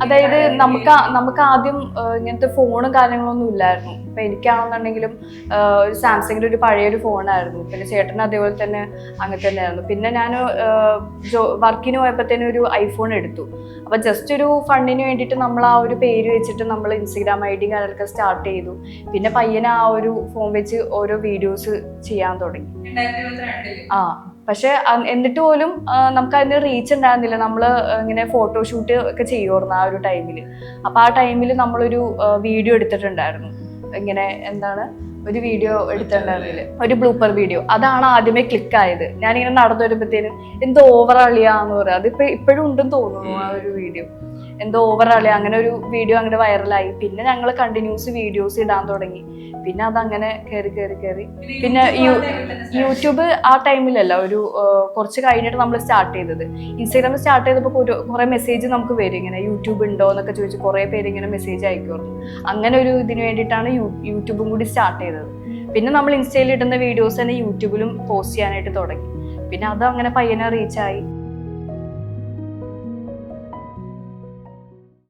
അതായത് നമുക്ക് ആദ്യം ഇങ്ങനത്തെ ഫോണും കാര്യങ്ങളൊന്നും ഇല്ലായിരുന്നു. ഇപ്പൊ എനിക്കാണെന്നുണ്ടെങ്കിലും ഒരു സാംസങ്ങിന്റെ ഒരു പഴയൊരു ഫോണായിരുന്നു. പിന്നെ ചേട്ടന് അതേപോലെ തന്നെ അങ്ങനെ തന്നെയായിരുന്നു. പിന്നെ ഞാൻ വർക്കിന് പോയപ്പോഴത്തേനും ഒരു ഐഫോൺ എടുത്തു. അപ്പൊ ജസ്റ്റ് ഒരു ഫണ്ടിന് വേണ്ടിയിട്ട് നമ്മൾ ആ ഒരു പേര് വെച്ചിട്ട് നമ്മൾ ഇൻസ്റ്റഗ്രാം ID കാര്യങ്ങളൊക്കെ സ്റ്റാർട്ട് ചെയ്തു. പിന്നെ പയ്യനെ ആ ഒരു ഫോൺ വെച്ച് ഓരോ വീഡിയോസ് ചെയ്യാൻ തുടങ്ങി. പക്ഷെ എന്നിട്ട് പോലും നമുക്ക് അതിന് റീച്ച് ഉണ്ടായിരുന്നില്ല. നമ്മൾ ഇങ്ങനെ ഫോട്ടോഷൂട്ട് ഒക്കെ ചെയ്യുമായിരുന്നു ആ ഒരു ടൈമില്. അപ്പൊ ആ ടൈമിൽ നമ്മളൊരു വീഡിയോ എടുത്തിട്ടുണ്ടായിരുന്നു. ഇങ്ങനെ എന്താണ് ഒരു വീഡിയോ എടുത്തിട്ടുണ്ടായിരുന്നില്ല, ഒരു ബ്ലൂപ്പർ വീഡിയോ. അതാണ് ആദ്യമേ ക്ലിക്ക് ആയത്. ഞാനിങ്ങനെ നടന്നു വരുമ്പോഴത്തേനും എന്തോ ഓവർ അളിയാന്ന് പറയാം. അതിപ്പോ ഇപ്പോഴും ഉണ്ടെന്ന് തോന്നുന്നു ആ ഒരു വീഡിയോ. എന്തോ ഓവർ അളിയ അങ്ങനെ ഒരു വീഡിയോ അങ്ങനെ വൈറലായി. പിന്നെ ഞങ്ങൾ കണ്ടിന്യൂസ് വീഡിയോസ് ഇടാൻ തുടങ്ങി. പിന്നെ അതങ്ങനെ കയറി പിന്നെ യൂട്യൂബ് ആ ടൈമിലല്ല, ഒരു കുറച്ച് കഴിഞ്ഞിട്ട് നമ്മൾ സ്റ്റാർട്ട് ചെയ്തത്. ഇൻസ്റ്റാഗ്രാമിൽ സ്റ്റാർട്ട് ചെയ്തപ്പോൾ കുറെ മെസ്സേജ് നമുക്ക് വരും, ഇങ്ങനെ യൂട്യൂബ് ഉണ്ടോ എന്നൊക്കെ ചോദിച്ച് കുറെ പേര് ഇങ്ങനെ മെസ്സേജ് അയക്കുമായിരുന്നു. അങ്ങനെ ഒരു ഇതിന് വേണ്ടിയിട്ടാണ് യൂട്യൂബും കൂടി സ്റ്റാർട്ട് ചെയ്തത്. പിന്നെ നമ്മൾ ഇൻസ്റ്റയിൽ ഇടുന്ന വീഡിയോസ് തന്നെ യൂട്യൂബിലും പോസ്റ്റ് ചെയ്യാനായിട്ട് തുടങ്ങി. പിന്നെ അത് അങ്ങനെ പയ്യനെ റീച്ചായി.